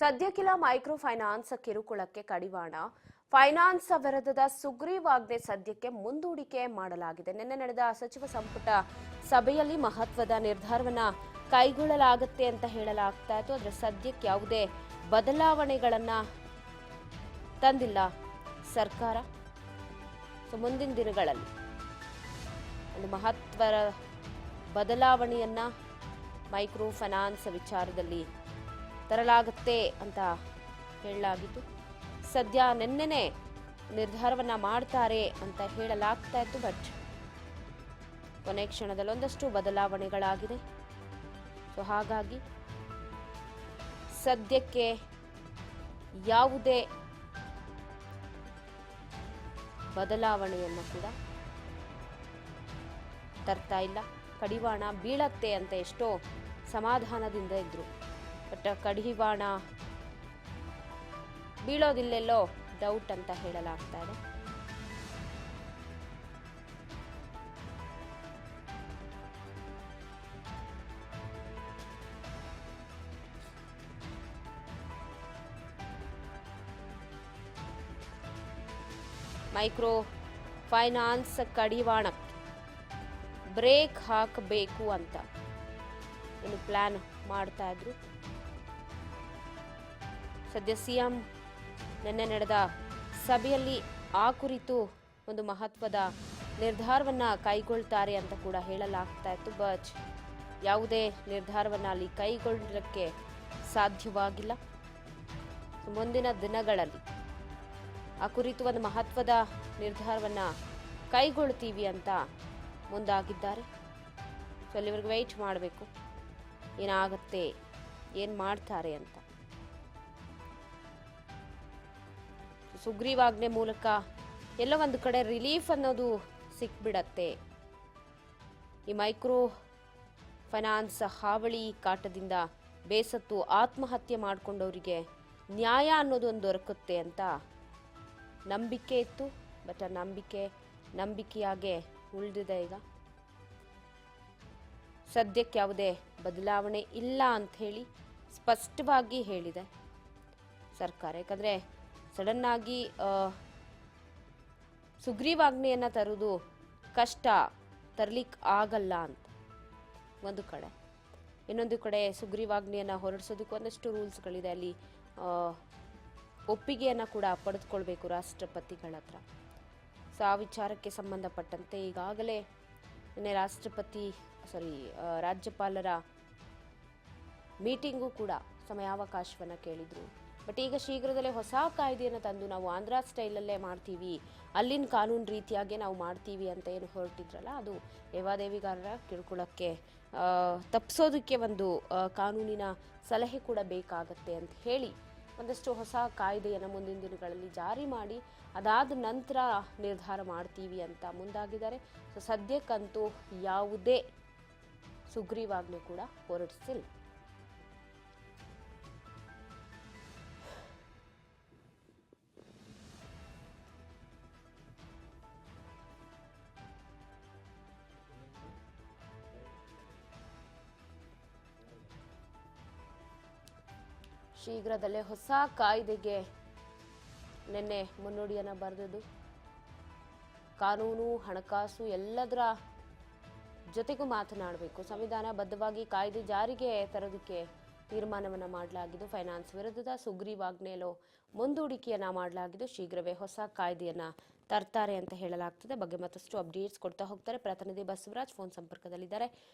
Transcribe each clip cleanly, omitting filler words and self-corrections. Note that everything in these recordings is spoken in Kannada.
ಸದ್ಯಕ್ಕಿಲ್ಲ ಮೈಕ್ರೋ ಫೈನಾನ್ಸ್ ಕಿರುಕುಳಕ್ಕೆ ಕಡಿವಾಣ. ಫೈನಾನ್ಸ್ ವಿರುದ್ಧದ ಸುಗ್ರೀವಾಜ್ಞೆ ಸದ್ಯಕ್ಕೆ ಮುಂದೂಡಿಕೆ ಮಾಡಲಾಗಿದೆ. ನಿನ್ನೆ ನಡೆದ ಸಚಿವ ಸಂಪುಟ ಸಭೆಯಲ್ಲಿ ಮಹತ್ವದ ನಿರ್ಧಾರವನ್ನ ಕೈಗೊಳ್ಳಲಾಗುತ್ತೆ ಅಂತ ಹೇಳಲಾಗ್ತಾ ಇತ್ತು. ಆದರೆ ಸದ್ಯಕ್ಕೆ ಯಾವುದೇ ಬದಲಾವಣೆಗಳನ್ನ ತಂದಿಲ್ಲ ಸರ್ಕಾರ. ಮುಂದಿನ ದಿನಗಳಲ್ಲಿ ಒಂದು ಮಹತ್ವದ ಬದಲಾವಣೆಯನ್ನ ಮೈಕ್ರೋ ಫೈನಾನ್ಸ್ ವಿಚಾರದಲ್ಲಿ ತರಲಾಗುತ್ತೆ ಅಂತ ಹೇಳಲಾಗಿತ್ತು. ಸದ್ಯ ನಿನ್ನೆನೆ ನಿರ್ಧಾರವನ್ನ ಮಾಡ್ತಾರೆ ಅಂತ ಹೇಳಲಾಗ್ತಾ ಇತ್ತು. ಬಟ್ ಕೊನೆ ಕ್ಷಣದಲ್ಲಿ ಒಂದಷ್ಟು ಬದಲಾವಣೆಗಳಾಗಿದೆ. ಸೊ ಹಾಗಾಗಿ ಸದ್ಯಕ್ಕೆ ಯಾವುದೇ ಬದಲಾವಣೆಯನ್ನು ಕೂಡ ತರ್ತಾ ಇಲ್ಲ. ಕಡಿವಾಣ ಬೀಳತ್ತೆ ಅಂತ ಎಷ್ಟೋ ಸಮಾಧಾನದಿಂದ ಇದ್ರು. ಬಟ್ ಕಡಿವಾಣ ಬೀಳೋದಿಲ್ಲೆಲ್ಲೋ ಡೌಟ್ ಅಂತ ಹೇಳಲಾಗ್ತಾ ಇದೆ. ಮೈಕ್ರೋ ಫೈನಾನ್ಸ್ ಕಡಿವಾಣಕ್ಕೆ ಬ್ರೇಕ್ ಹಾಕಬೇಕು ಅಂತ ಇನ್ನು ಪ್ಲಾನ್ ಮಾಡ್ತಾ ಇದ್ರು. ಸದ್ಯ ಸಿಎಂ ನಿನ್ನೆ ನಡೆದ ಸಭೆಯಲ್ಲಿ ಆ ಕುರಿತು ಒಂದು ಮಹತ್ವದ ನಿರ್ಧಾರವನ್ನ ಕೈಗೊಳ್ತಾರೆ ಅಂತ ಕೂಡ ಹೇಳಲಾಗ್ತಾ ಇತ್ತು. ಬಟ್ ಯಾವುದೇ ನಿರ್ಧಾರವನ್ನ ಅಲ್ಲಿ ಕೈಗೊಳ್ಳಲಿಕ್ಕೆ ಸಾಧ್ಯವಾಗಿಲ್ಲ. ಮುಂದಿನ ದಿನಗಳಲ್ಲಿ ಆ ಕುರಿತು ಒಂದು ಮಹತ್ವದ ನಿರ್ಧಾರವನ್ನ ಕೈಗೊಳ್ತೀವಿ ಅಂತ ಮುಂದಾಗಿದ್ದಾರೆ. ಸೊ ಅಲ್ಲಿವರೆಗೂ ವೆಯ್ಟ್ ಮಾಡಬೇಕು, ಏನಾಗುತ್ತೆ, ಏನು ಮಾಡ್ತಾರೆ ಅಂತ. ಸುಗ್ರೀವಾಜ್ಞೆ ಮೂಲಕ ಎಲ್ಲ ಒಂದು ಕಡೆ ರಿಲೀಫ್ ಅನ್ನೋದು ಸಿಕ್ಬಿಡತ್ತೆ. ಈ ಮೈಕ್ರೋ ಫೈನಾನ್ಸ್ ಹಾವಳಿ ಕಾಟದಿಂದ ಬೇಸತ್ತು ಆತ್ಮಹತ್ಯೆ ಮಾಡಿಕೊಂಡವರಿಗೆ ನ್ಯಾಯ ಅನ್ನೋದು ಒಂದು ದೊರಕುತ್ತೆ ಅಂತ ನಂಬಿಕೆ ಇತ್ತು. ಬಟ್ ಆ ನಂಬಿಕೆಯಾಗೆ ಉಳಿದಿದೆ. ಈಗ ಸದ್ಯಕ್ಕೆ ಯಾವುದೇ ಬದಲಾವಣೆ ಇಲ್ಲ ಅಂತ ಹೇಳಿ ಸ್ಪಷ್ಟವಾಗಿ ಹೇಳಿದೆ ಸರ್ಕಾರ. ಯಾಕಂದರೆ ಸಡನ್ ಆಗಿ ಸುಗ್ರೀವಾಜ್ಞೆಯನ್ನು ತರುವುದು ಕಷ್ಟ, ತರಲಿಕ್ಕೆ ಆಗಲ್ಲ ಅಂತ ಒಂದು ಕಡೆ. ಇನ್ನೊಂದು ಕಡೆ ಸುಗ್ರೀವಾಜ್ಞೆಯನ್ನು ಹೊರಡಿಸೋದಕ್ಕೆ ಒಂದಷ್ಟು ರೂಲ್ಸ್ಗಳಿದೆ. ಅಲ್ಲಿ ಒಪ್ಪಿಗೆಯನ್ನು ಕೂಡ ಪಡೆದುಕೊಳ್ಬೇಕು ರಾಷ್ಟ್ರಪತಿಗಳ ಹತ್ರ. ಸೊ ಆ ವಿಚಾರಕ್ಕೆ ಸಂಬಂಧಪಟ್ಟಂತೆ ಈಗಾಗಲೇ ನಿನ್ನೆ ರಾಜ್ಯಪಾಲರ ಮೀಟಿಂಗು ಕೂಡ ಸಮಯಾವಕಾಶವನ್ನು ಕೇಳಿದರು. ಬಟ್ ಈಗ ಶೀಘ್ರದಲ್ಲೇ ಹೊಸ ಕಾಯ್ದೆಯನ್ನು ತಂದು ನಾವು ಆಂಧ್ರ ಸ್ಟೈಲಲ್ಲೇ ಮಾಡ್ತೀವಿ, ಅಲ್ಲಿನ ಕಾನೂನು ರೀತಿಯಾಗೆ ನಾವು ಮಾಡ್ತೀವಿ ಅಂತ ಏನು ಹೊರಟಿದ್ರಲ್ಲ, ಅದು ಲೇವಾದೇವಿಗಾರರ ಕಿರುಕುಳಕ್ಕೆ ತಪ್ಪಿಸೋದಕ್ಕೆ ಒಂದು ಕಾನೂನಿನ ಸಲಹೆ ಕೂಡ ಬೇಕಾಗತ್ತೆ ಅಂತ ಹೇಳಿ ಒಂದಷ್ಟು ಹೊಸ ಕಾಯ್ದೆಯನ್ನು ಮುಂದಿನ ದಿನಗಳಲ್ಲಿ ಜಾರಿ ಮಾಡಿ ಅದಾದ ನಂತರ ನಿರ್ಧಾರ ಮಾಡ್ತೀವಿ ಅಂತ ಮುಂದಾಗಿದ್ದಾರೆ. ಸೊ ಸದ್ಯಕ್ಕಂತೂ ಯಾವುದೇ ಸುಗ್ರೀವಾಜ್ಞೆ ಕೂಡ ಹೊರಡಿಸಿಲ್ಲ. ಶೀಘ್ರದಲ್ಲೇ ಹೊಸ ಕಾಯ್ದೆಗೆ ನಿನ್ನೆ ಮುನ್ನುಡಿಯನ್ನು ಬರೆದದ್ದು. ಕಾನೂನು, ಹಣಕಾಸು ಎಲ್ಲದರ ಜೊತೆಗೂ ಮಾತನಾಡಬೇಕು. ಸಂವಿಧಾನಬದ್ಧವಾಗಿ ಕಾಯ್ದೆ ಜಾರಿಗೆ ತರೋದಕ್ಕೆ ತೀರ್ಮಾನವನ್ನು ಮಾಡಲಾಗಿದ್ದು. ಫೈನಾನ್ಸ್ ವಿರುದ್ಧದ ಸುಗ್ರೀವಾಜ್ಞೆಯಲ್ಲೂ ಮುಂದೂಡಿಕೆಯನ್ನು ಮಾಡಲಾಗಿದ್ದು. ಶೀಘ್ರವೇ ಹೊಸ ಕಾಯ್ದೆಯನ್ನು ತರ್ತಾರೆ ಅಂತ ಹೇಳಲಾಗ್ತದೆ. ಬಗ್ಗೆ ಮತ್ತಷ್ಟು ಅಪ್ಡೇಟ್ಸ್ ಕೊಡ್ತಾ ಹೋಗ್ತಾರೆ ಪ್ರತಿನಿಧಿ ಬಸವರಾಜ್ ಫೋನ್ ಸಂಪರ್ಕದಲ್ಲಿದ್ದಾರೆ.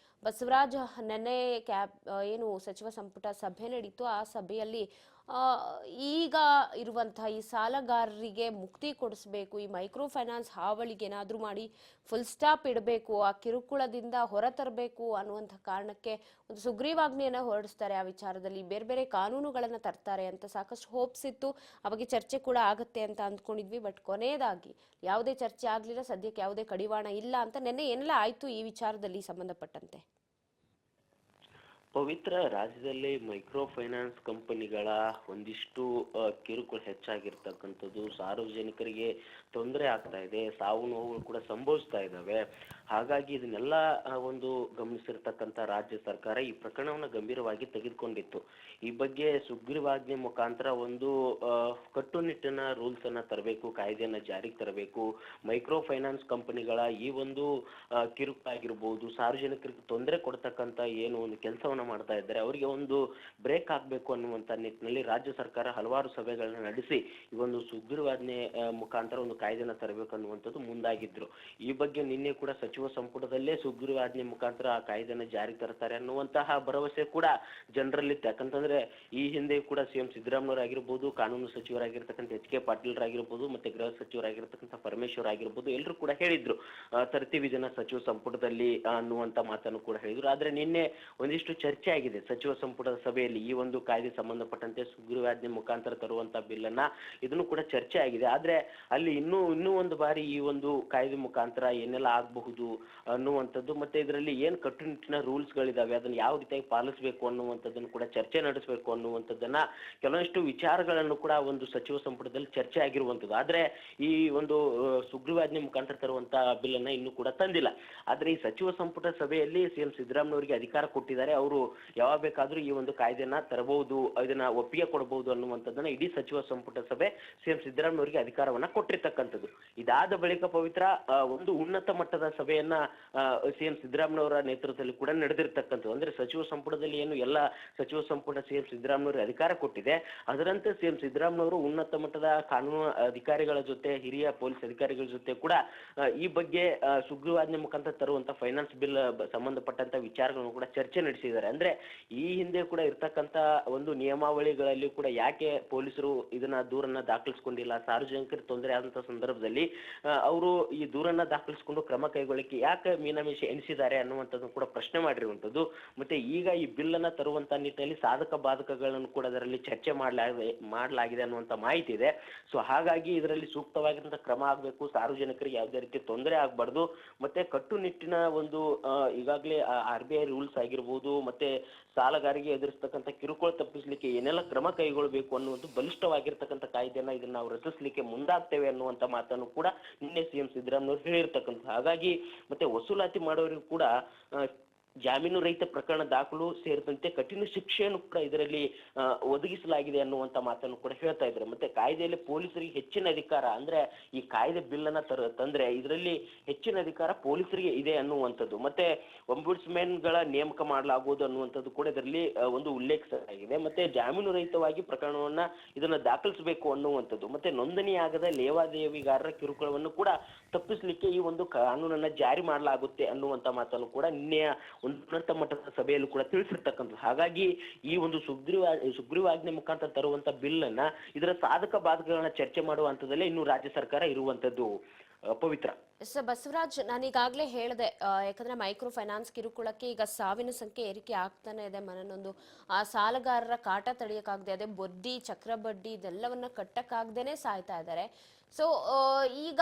ಬಸವರಾಜ್, ನೆನ್ನೆ ಏನು ಸಚಿವ ಸಂಪುಟ ಸಭೆ ನಡೀತು, ಆ ಸಭೆಯಲ್ಲಿ ಈಗ ಇರುವಂತಹ ಈ ಸಾಲಗಾರರಿಗೆ ಮುಕ್ತಿ ಕೊಡಿಸಬೇಕು, ಈ ಮೈಕ್ರೋ ಫೈನಾನ್ಸ್ ಹಾವಳಿಗೆ ಏನಾದರೂ ಮಾಡಿ ಫುಲ್ ಸ್ಟಾಪ್ ಇಡಬೇಕು, ಆ ಕಿರುಕುಳದಿಂದ ಹೊರತರಬೇಕು ಅನ್ನುವಂಥ ಕಾರಣಕ್ಕೆ ಒಂದು ಸುಗ್ರೀವಾಜ್ಞೆಯನ್ನು ಹೊರಡಿಸ್ತಾರೆ. ಆ ವಿಚಾರದಲ್ಲಿ ಬೇರೆ ಬೇರೆ ಕಾನೂನುಗಳನ್ನು ತರ್ತಾರೆ ಅಂತ ಸಾಕಷ್ಟು ಹೋಪ್ಸ್ ಇತ್ತು. ಆ ಬಗ್ಗೆ ಚರ್ಚೆ ಕೂಡ ಆಗುತ್ತೆ ಅಂತ ಅಂದ್ಕೊಂಡಿದ್ವಿ. ಬಟ್ ಕೊನೆಯದಾಗಿ ಯಾವುದೇ ಚರ್ಚೆ ಆಗಲಿಲ್ಲ. ಸದ್ಯಕ್ಕೆ ಯಾವುದೇ ಕಡಿವಾಣ ಇಲ್ಲ ಅಂತ. ನೆನ್ನೆ ಏನೆಲ್ಲ ಆಯ್ತು ಈ ವಿಚಾರದಲ್ಲಿ ಸಂಬಂಧಪಟ್ಟಂತೆ? ಪವಿತ್ರ, ರಾಜ್ಯದಲ್ಲಿ ಮೈಕ್ರೋ ಫೈನಾನ್ಸ್ ಕಂಪನಿಗಳ ಒಂದಿಷ್ಟು ಕಿರುಕುಳ ಹೆಚ್ಚಾಗಿರ್ತಕ್ಕಂಥದ್ದು, ಸಾರ್ವಜನಿಕರಿಗೆ ತೊಂದರೆ ಆಗ್ತಾ ಇದೆ, ಸಾವು ನೋವುಗಳು ಕೂಡ ಸಂಭವಿಸ್ತಾ ಇದ್ದಾವೆ. ಹಾಗಾಗಿ ಇದನ್ನೆಲ್ಲ ಒಂದು ಗಮನಿಸಿರ್ತಕ್ಕಂಥ ರಾಜ್ಯ ಸರ್ಕಾರ ಈ ಪ್ರಕರಣವನ್ನು ಗಂಭೀರವಾಗಿ ತೆಗೆದುಕೊಂಡಿತ್ತು. ಈ ಬಗ್ಗೆ ಸುಗ್ರೀವಾಜ್ಞೆ ಮುಖಾಂತರ ಒಂದು ಕಟ್ಟುನಿಟ್ಟಿನ ರೂಲ್ಸ್ ಅನ್ನ ತರಬೇಕು, ಕಾಯ್ದೆಯನ್ನ ಜಾರಿಗೆ ತರಬೇಕು. ಮೈಕ್ರೋ ಫೈನಾನ್ಸ್ ಕಂಪನಿಗಳ ಈ ಒಂದು ಕಿರುಕಾಗಿರ್ಬೋದು, ಸಾರ್ವಜನಿಕರಿಗೆ ತೊಂದರೆ ಕೊಡ್ತಕ್ಕಂಥ ಏನು ಒಂದು ಕೆಲಸವನ್ನ ಮಾಡ್ತಾ ಇದ್ದಾರೆ ಅವರಿಗೆ ಒಂದು ಬ್ರೇಕ್ ಹಾಕಬೇಕು ಅನ್ನುವಂಥ ನಿಟ್ಟಿನಲ್ಲಿ ರಾಜ್ಯ ಸರ್ಕಾರ ಹಲವಾರು ಸಭೆಗಳನ್ನ ನಡೆಸಿ ಈ ಒಂದು ಸುಗ್ರೀವಾಜ್ಞೆ ಮುಖಾಂತರ ಒಂದು ಕಾಯ್ದೆನ ತರಬೇಕು ಅನ್ನುವಂಥದ್ದು ಮುಂದಾಗಿದ್ರು. ಈ ಬಗ್ಗೆ ನಿನ್ನೆ ಕೂಡ ಸಚಿವ ಸಂಪುಟದಲ್ಲೇ ಸುಗ್ರೀವಾಜ್ಞೆ ಮುಖಾಂತರ ಆ ಕಾಯ್ದೆನ ಜಾರಿ ತರ್ತಾರೆ ಅನ್ನುವಂತಹ ಭರವಸೆ ಕೂಡ ಜನರಲ್ಲಿತ್ತು. ಯಾಕಂತಂದ್ರೆ ಈ ಹಿಂದೆ ಕೂಡ ಸಿಎಂ ಸಿದ್ದರಾಮಯ್ಯ ಆಗಿರ್ಬೋದು, ಕಾನೂನು ಸಚಿವರಾಗಿರ್ತಕ್ಕಂಥ ಎಚ್ ಕೆ ಪಾಟೀಲ್ ಆಗಿರ್ಬೋದು, ಮತ್ತೆ ಗೃಹ ಸಚಿವರಾಗಿರ್ತಕ್ಕಂಥ ಪರಮೇಶ್ವರ್ ಆಗಿರ್ಬೋದು, ಎಲ್ಲರೂ ಕೂಡ ಹೇಳಿದ್ರು ತರ್ತೀವಿ ಜನ ಸಚಿವ ಸಂಪುಟದಲ್ಲಿ ಅನ್ನುವಂತ ಮಾತನ್ನು ಕೂಡ ಹೇಳಿದ್ರು. ಆದ್ರೆ ನಿನ್ನೆ ಒಂದಿಷ್ಟು ಚರ್ಚೆ ಆಗಿದೆ ಸಚಿವ ಸಂಪುಟದ ಸಭೆಯಲ್ಲಿ ಈ ಒಂದು ಕಾಯ್ದೆ ಸಂಬಂಧಪಟ್ಟಂತೆ ಸುಗ್ರೀವಾಜ್ಞೆ ಮುಖಾಂತರ ತರುವಂತ ಬಿಲ್ ಅನ್ನ, ಇದನ್ನು ಕೂಡ ಚರ್ಚೆ ಆಗಿದೆ. ಆದ್ರೆ ಅಲ್ಲಿ ಇನ್ನೂ ಒಂದು ಬಾರಿ ಈ ಒಂದು ಕಾಯ್ದೆ ಮುಖಾಂತರ ಏನೆಲ್ಲ ಆಗಬಹುದು ಅನ್ನುವಂಥದ್ದು, ಮತ್ತೆ ಇದರಲ್ಲಿ ಏನ್ ಕಟ್ಟುನಿಟ್ಟಿನ ರೂಲ್ಸ್ ಗಳಿದಾವೆ ಅದನ್ನ ಯಾವ ರೀತಿಯಾಗಿ ಪಾಲಿಸಬೇಕು ಅನ್ನುವಂಥದ್ದನ್ನು ಕೂಡ ಚರ್ಚೆ ನಡೆಸಬೇಕು ಅನ್ನುವಂಥದ್ದನ್ನ ಕೆಲವೊಂದಿಷ್ಟು ವಿಚಾರಗಳನ್ನು ಕೂಡ ಒಂದು ಸಚಿವ ಸಂಪುಟದಲ್ಲಿ ಚರ್ಚೆ ಆಗಿರುವಂಥದ್ದು. ಆದ್ರೆ ಈ ಒಂದು ಸುಗ್ರೀವಾಜ್ಞೆ ಮುಖಾಂತರ ತರುವಂತ ಬಿಲ್ ಅನ್ನ ಇನ್ನೂ ಕೂಡ ತಂದಿಲ್ಲ. ಆದ್ರೆ ಈ ಸಚಿವ ಸಂಪುಟ ಸಭೆಯಲ್ಲಿ ಸಿಎಂ ಸಿದ್ದರಾಮಯ್ಯವರಿಗೆ ಅಧಿಕಾರ ಕೊಟ್ಟಿದ್ದಾರೆ, ಅವರು ಯಾವಾಗ ಬೇಕಾದ್ರೂ ಈ ಒಂದು ಕಾಯ್ದೆನ ತರಬಹುದು, ಇದನ್ನ ಒಪ್ಪಿಗೆ ಕೊಡಬಹುದು ಅನ್ನುವಂಥದ್ದನ್ನ ಇಡೀ ಸಚಿವ ಸಂಪುಟ ಸಭೆ ಸಿಎಂ ಸಿದ್ದರಾಮಯ್ಯವರಿಗೆ ಅಧಿಕಾರವನ್ನ ಕೊಟ್ಟಿರ್ತಕ್ಕಂಥದ್ದು. ಇದಾದ ಬಳಿಕ ಪವಿತ್ರ ಒಂದು ಉನ್ನತ ಮಟ್ಟದ ಸಭೆಯನ್ನ ಸಿಎಂ ಸಿದ್ದರಾಮಯ್ಯವರ ನೇತೃತ್ವದಲ್ಲಿ ಕೂಡ ನಡೆದಿರ್ತಕ್ಕಂಥದ್ದು. ಅಂದ್ರೆ ಸಚಿವ ಸಂಪುಟದಲ್ಲಿ ಏನು ಎಲ್ಲ ಸಚಿವ ಸಂಪುಟ ಸಿಎಂ ಸಿದ್ದರಾಮಯ್ಯವರಿಗೆ ಅಧಿಕಾರ ಕೊಟ್ಟಿದೆ, ಅದರಂತೆ ಸಿಎಂ ಸಿದ್ದರಾಮಯ್ಯವರು ಉನ್ನತ ಮಟ್ಟದ ಕಾನೂನು ಅಧಿಕಾರಿಗಳ ಜೊತೆ, ಹಿರಿಯ ಪೊಲೀಸ್ ಅಧಿಕಾರಿಗಳ ಜೊತೆ ಕೂಡ ಈ ಬಗ್ಗೆ ಸುಗ್ರೀವಾಜ್ಞೆ ಮುಖಾಂತರ ತರುವಂತ ಫೈನಾನ್ಸ್ ಬಿಲ್ ಸಂಬಂಧಪಟ್ಟಂತ ವಿಚಾರಗಳನ್ನು ಕೂಡ ಚರ್ಚೆ ನಡೆಸಿದ್ದಾರೆ. ಅಂದ್ರೆ ಈ ಹಿಂದೆ ಕೂಡ ಇರ್ತಕ್ಕಂತ ಒಂದು ನಿಯಮಾವಳಿಗಳಲ್ಲಿ ಕೂಡ ಯಾಕೆ ಪೊಲೀಸರು ಇದನ್ನ ದೂರನ್ನ ದಾಖಲಿಸಿಕೊಂಡಿಲ್ಲ, ಸಾರ್ವಜನಿಕರಿಗೆ ತೊಂದರೆ ಆದಂತ ಸಂದರ್ಭದಲ್ಲಿ ಅವರು ಈ ದೂರನ್ನ ದಾಖಲಿಸಿಕೊಂಡು ಕ್ರಮ ಕೈಗೊಳ್ಳಲಿಕ್ಕೆ ಯಾಕೆ ಮೀನಾಮೇಷ ಎಣಿಸಿದ್ದಾರೆ ಅನ್ನುವಂಥದ್ದು ಕೂಡ ಪ್ರಶ್ನೆ ಮಾಡಿರುವಂಥದ್ದು. ಮತ್ತೆ ಈಗ ಈ ಬಿಲ್ ಅನ್ನ ತರುವಂತ ನಿಟ್ಟಿನಲ್ಲಿ ಸಾಧಕ ಬಾಧಕಗಳನ್ನು ಕೂಡ ಅದರಲ್ಲಿ ಚರ್ಚೆ ಮಾಡಲಾಗಿದೆ ಅನ್ನುವಂತ ಮಾಹಿತಿ ಇದೆ. ಸೊ ಹಾಗಾಗಿ ಇದರಲ್ಲಿ ಸೂಕ್ತವಾಗಿರುವಂತಹ ಕ್ರಮ ಆಗಬೇಕು, ಸಾರ್ವಜನಿಕರಿಗೆ ಯಾವುದೇ ರೀತಿ ತೊಂದರೆ ಆಗಬಾರ್ದು, ಮತ್ತೆ ಕಟ್ಟುನಿಟ್ಟಿನ ಒಂದು ಈಗಾಗಲೇ RBI ರೂಲ್ಸ್ ಆಗಿರ್ಬೋದು, ಮತ್ತೆ ಸಾಲಗಾರಿಗೆ ಎದುರಿಸ್ತಕ್ಕಂಥ ಕಿರುಕುಳ ತಪ್ಪಿಸಲಿಕ್ಕೆ ಏನೆಲ್ಲ ಕ್ರಮ ಕೈಗೊಳ್ಳಬೇಕು ಅನ್ನುವಂಥ ಬಲಿಷ್ಠವಾಗಿರ್ತಕ್ಕಂಥ ಕಾಯ್ದೆನ ಇದನ್ನ ನಾವು ರಚಿಸಲಿಕ್ಕೆ ಮುಂದಾಗ್ತೇವೆ ಅನ್ನುವಂಥ ಮಾತನ್ನು ಕೂಡ ನಿನ್ನೆ ಸಿಎಂ ಸಿದ್ದರಾಮಯ್ಯ ಹೇಳಿರ್ತಕ್ಕಂಥ. ಹಾಗಾಗಿ ಮತ್ತೆ ವಸೂಲಾತಿ ಮಾಡೋರಿಗೂ ಕೂಡ ಜಾಮೀನು ರಹಿತ ಪ್ರಕರಣ ದಾಖಲು ಸೇರಿದಂತೆ ಕಠಿಣ ಶಿಕ್ಷೆಯನ್ನು ಕೂಡ ಇದರಲ್ಲಿ ಒದಗಿಸಲಾಗಿದೆ ಅನ್ನುವಂಥ ಮಾತನ್ನು ಕೂಡ ಹೇಳ್ತಾ ಇದ್ದಾರೆ. ಮತ್ತೆ ಕಾಯ್ದೆಯಲ್ಲಿ ಪೊಲೀಸರಿಗೆ ಹೆಚ್ಚಿನ ಅಧಿಕಾರ, ಅಂದ್ರೆ ಈ ಕಾಯ್ದೆ ಬಿಲ್ ಅನ್ನ ತಂದ್ರೆ ಇದರಲ್ಲಿ ಹೆಚ್ಚಿನ ಅಧಿಕಾರ ಪೊಲೀಸರಿಗೆ ಇದೆ ಅನ್ನುವಂಥದ್ದು, ಮತ್ತೆ ಒಂಬುಡ್ಸ್ಮನ್ ಗಳ ನೇಮಕ ಮಾಡಲಾಗುವುದು ಅನ್ನುವಂಥದ್ದು ಕೂಡ ಇದರಲ್ಲಿ ಒಂದು ಉಲ್ಲೇಖಿಸಲಾಗಿದೆ. ಮತ್ತೆ ಜಾಮೀನು ರಹಿತವಾಗಿ ಪ್ರಕರಣವನ್ನ ಇದನ್ನ ದಾಖಲಿಸಬೇಕು ಅನ್ನುವಂಥದ್ದು, ಮತ್ತೆ ನೋಂದಣಿಯಾಗದ ಲೇವಾದೇವಿಗಾರರ ಕಿರುಕುಳವನ್ನು ಕೂಡ ತಪ್ಪಿಸಲಿಕ್ಕೆ ಈ ಒಂದು ಕಾನೂನನ್ನ ಜಾರಿ ಮಾಡಲಾಗುತ್ತೆ ಅನ್ನುವಂಥ ಮಾತನ್ನು ಕೂಡ ನಿನ್ನೆಯ ಉನ್ನತ ಮಟ್ಟದ ಸಭೆಯಲ್ಲೂ ಕೂಡ ತಿಳಿಸಿರ್ತಕ್ಕಂಥದ್ದು. ಹಾಗಾಗಿ ಈ ಒಂದು ಸುಗ್ರೀವಾಜ್ಞೆ ಮುಖಾಂತರ ತರುವಂತ ಬಿಲ್ ಅನ್ನ ಇದರ ಸಾಧಕ ಬಾಧಕಗಳನ್ನ ಚರ್ಚೆ ಮಾಡುವ ಹಂತದಲ್ಲೇ ಇನ್ನು ರಾಜ್ಯ ಸರ್ಕಾರ ಇರುವಂತದ್ದು. ಪವಿತ್ರ. ಸರ್ ಬಸವರಾಜ್, ನಾನೀಗಾಗಲೇ ಹೇಳಿದೆ, ಯಾಕಂದ್ರೆ ಮೈಕ್ರೋ ಫೈನಾನ್ಸ್ ಕಿರುಕುಳಕ್ಕೆ ಈಗ ಸಾವಿನ ಸಂಖ್ಯೆ ಏರಿಕೆ ಆಗ್ತಾನೆ ಇದೆ. ಮನನೊಂದು ಆ ಸಾಲಗಾರರ ಕಾಟ ತಡೆಯಕ್ಕಾಗದೆ, ಅದೇ ಬಡ್ಡಿ, ಚಕ್ರ ಬಡ್ಡಿ ಇದೆಲ್ಲವನ್ನ ಕಟ್ಟಕ್ಕಾಗ್ದೇನೆ ಸಾಯ್ತಾ ಇದ್ದಾರೆ. ಸೊ ಈಗ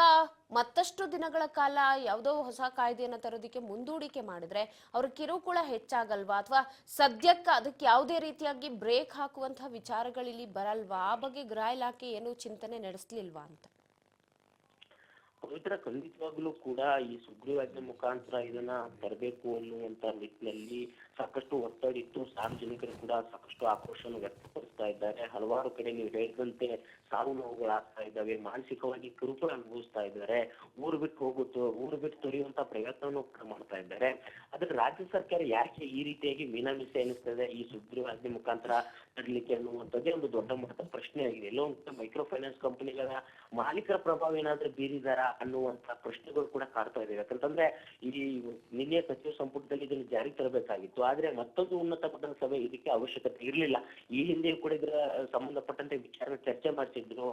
ಮತ್ತಷ್ಟು ದಿನಗಳ ಕಾಲ ಯಾವುದೋ ಹೊಸ ಕಾಯ್ದೆಯನ್ನು ತರೋದಕ್ಕೆ ಮುಂದೂಡಿಕೆ ಮಾಡಿದ್ರೆ ಅವ್ರ ಕಿರುಕುಳ ಹೆಚ್ಚಾಗಲ್ವಾ, ಅಥವಾ ಸದ್ಯಕ್ಕೆ ಅದಕ್ಕೆ ಯಾವುದೇ ರೀತಿಯಾಗಿ ಬ್ರೇಕ್ ಹಾಕುವಂತಹ ವಿಚಾರಗಳಿಲ್ಲಿ ಬರಲ್ವಾ? ಆ ಬಗ್ಗೆ ಗೃಹ ಇಲಾಖೆ ಏನು ಚಿಂತನೆ ನಡೆಸಲಿಲ್ವಾ ಅಂತ? ಪವಿತ್ರ, ಖಂಡಿತವಾಗ್ಲೂ ಕೂಡ ಈ ಸುಗ್ರೀವಾಜ್ಞೆ ಮುಖಾಂತರ ಇದನ್ನ ತರಬೇಕು ಅನ್ನುವಂತ ನಿಟ್ಟಿನಲ್ಲಿ ಸಾಕಷ್ಟು ಒತ್ತಡ ಇತ್ತು. ಸಾರ್ವಜನಿಕರು ಕೂಡ ಸಾಕಷ್ಟು ಆಕ್ರೋಶವನ್ನು ವ್ಯಕ್ತಪಡಿಸ್ತಾ ಇದ್ದಾರೆ. ಹಲವಾರು ಕಡೆ ನೀವು ಹೇಳಿದಂತೆ ಸಾವು ನೋವುಗಳಾಗ್ತಾ ಇದ್ದಾವೆ, ಮಾನಸಿಕವಾಗಿ ಕಿರುಕುಳ ಅನುಭವಿಸ್ತಾ ಇದ್ದಾರೆ, ಊರು ಬಿಟ್ಟು ತೊರೆಯುವಂತ ಪ್ರಯತ್ನವನ್ನು ಕೂಡ ಮಾಡ್ತಾ ಇದ್ದಾರೆ. ಆದ್ರೆ ರಾಜ್ಯ ಸರ್ಕಾರ ಯಾಕೆ ಈ ರೀತಿಯಾಗಿ ಮೀನಾಮೀಸೆ ಎನಿಸ್ತದೆ ಈ ಸುಗ್ರೀವಾಜ್ಞೆ ಮುಖಾಂತರ ತರಲಿಕ್ಕೆ ಅನ್ನುವಂಥದ್ದೇ ಒಂದು ದೊಡ್ಡ ಮಟ್ಟದ ಪ್ರಶ್ನೆ ಆಗಿದೆ. ಎಲ್ಲೋ ಒಂದು ಮೈಕ್ರೋ ಫೈನಾನ್ಸ್ ಕಂಪನಿಗಳ ಮಾಲೀಕರ ಪ್ರಭಾವ ಏನಾದ್ರೂ ಬೀರಿದಾರ ಅನ್ನುವಂತ ಪ್ರಶ್ನೆಗಳು ಕೂಡ ಕಾಡ್ತಾ ಇದಾವೆ. ಯಾಕಂತಂದ್ರೆ ಈ ನಿನ್ನೆ ಸಚಿವ ಸಂಪುಟದಲ್ಲಿ ಇದನ್ನು ಜಾರಿ ತರಬೇಕಾಗಿತ್ತು, ಆದ್ರೆ ಮತ್ತೊಂದು ಉನ್ನತ ಮಟ್ಟದ ಸಭೆ ಇದಕ್ಕೆ ಅವಶ್ಯಕತೆ ಇರಲಿಲ್ಲ. ಈ ಹಿಂದೆ ಕೂಡ ಇದರ ಸಂಬಂಧಪಟ್ಟಂತೆ ವಿಚಾರ ಚರ್ಚೆ ಮಾಡಿಸಿದ್ರು.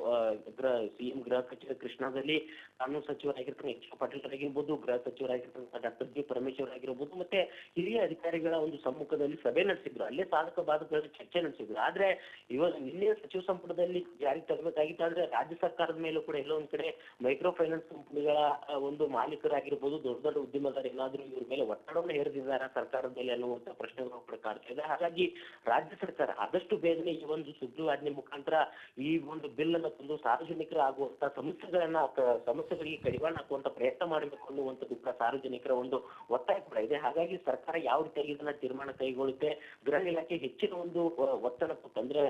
ಸಿಎಂ ಗೃಹ ಕಚೇರಿ ಕೃಷ್ಣಾದಲ್ಲಿ ಕಾನೂನು ಸಚಿವರಾಗಿರ್ತಕ್ಕಂಥ ಎಚ್ ಕೆ ಪಾಟೀಲ್ ಆಗಿರ್ಬೋದು, ಗೃಹ ಸಚಿವರಾಗಿರ್ತಕ್ಕಂಥ ಡಾಕ್ಟರ್ ಜಿ ಪರಮೇಶ್ವರ್ ಆಗಿರ್ಬೋದು, ಮತ್ತೆ ಹಿರಿಯ ಅಧಿಕಾರಿಗಳ ಒಂದು ಸಮ್ಮುಖದಲ್ಲಿ ಸಭೆ ನಡೆಸಿದ್ರು. ಅಲ್ಲೇ ಸಾಧಕ ಬಾಧಕಗಳ ಚರ್ಚೆ ನಡೆಸಿದ್ರು. ಆದ್ರೆ ಇವಾಗ ನಿನ್ನೆ ಸಚಿವ ಸಂಪುಟದಲ್ಲಿ ಜಾರಿ ತರಬೇಕಾಗಿತ್ತು. ಆದ್ರೆ ರಾಜ್ಯ ಸರ್ಕಾರದ ಮೇಲೂ ಕೂಡ ಎಲ್ಲೋ ಒಂದ್ ಕಡೆ ಮೈಕ್ರೋ ಫೈನಾನ್ಸ್ ಕಂಪನಿಗಳ ಒಂದು ಮಾಲೀಕರಾಗಿರ್ಬೋದು, ದೊಡ್ಡ ದೊಡ್ಡ ಉದ್ಯಮದಾರ ಏನಾದ್ರೂ ಇವ್ರ ಮೇಲೆ ಒತ್ತಡವನ್ನು ಹೇರಿದ್ದಾರೆ ಸರ್ಕಾರದ ಮೇಲೆ ಅನ್ನುವಂಥ ಅನ್ನುವಂಥ ಪ್ರಶ್ನೆಗಳು ಕೂಡ ಕಾಡ್ತಾ ಇದೆ. ಹಾಗಾಗಿ ರಾಜ್ಯ ಸರ್ಕಾರ ಆದಷ್ಟು ಬೇಗನೆ ಈ ಒಂದು ಸುಗ್ರೀವಾಜ್ಞೆ ಮುಖಾಂತರ ಈ ಒಂದು ಬಿಲ್ ಅನ್ನು ತಂದು ಸಾರ್ವಜನಿಕರ ಆಗುವಂತ ಸಮಸ್ಯೆಗಳಿಗೆ ಕಡಿವಾಣ ಹಾಕುವಂತ ಪ್ರಯತ್ನ ಮಾಡಬೇಕು ಅನ್ನುವಂಥದ್ದು ಕೂಡ ಸಾರ್ವಜನಿಕರ ಒಂದು ಒತ್ತಾಯ ಕೂಡ ಇದೆ. ಹಾಗಾಗಿ ಸರ್ಕಾರ ಯಾವ ರೀತಿಯಾಗಿ ಇದನ್ನ ತೀರ್ಮಾನ ಕೈಗೊಳ್ಳುತ್ತೆ, ಗೃಹ ಇಲಾಖೆ ಹೆಚ್ಚಿನ ಒಂದು ಒತ್ತಡ ಕೊಟ್ಟು ಅಂದ್ರೆ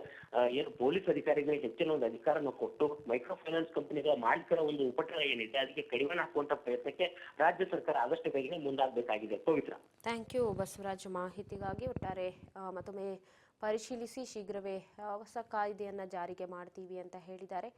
ಏನು ಪೊಲೀಸ್ ಅಧಿಕಾರಿಗಳಿಗೆ ಹೆಚ್ಚಿನ ಒಂದು ಅಧಿಕಾರನ ಕೊಟ್ಟು ಮೈಕ್ರೋ ಫೈನಾನ್ಸ್ ಕಂಪನಿಗಳ ಮಾಲೀಕರ ಒಂದು ಉಪಟಳ ಏನಿದೆ ಅದಕ್ಕೆ ಕಡಿವಾಣ ಹಾಕುವಂತ ಪ್ರಯತ್ನಕ್ಕೆ ರಾಜ್ಯ ಸರ್ಕಾರ ಆದಷ್ಟು ಬೇಗನೆ ಮುಂದಾಗಬೇಕಾಗಿದೆ. ಪವಿತ್ರ. ಥ್ಯಾಂಕ್ ಯು ಬಸವರಾಜ್ ಮಾಹಿತಿಗಾಗಿ. ಒಟ್ಟಾರೆ ಮತ್ತೊಮ್ಮೆ ಪರಿಶೀಲಿಸಿ ಶೀಘ್ರವೇ ಹೊಸ ಕಾಯ್ದೆಯನ್ನು ಜಾರಿಗೆ ಮಾಡ್ತೀವಿ ಅಂತ ಹೇಳಿದ್ದಾರೆ.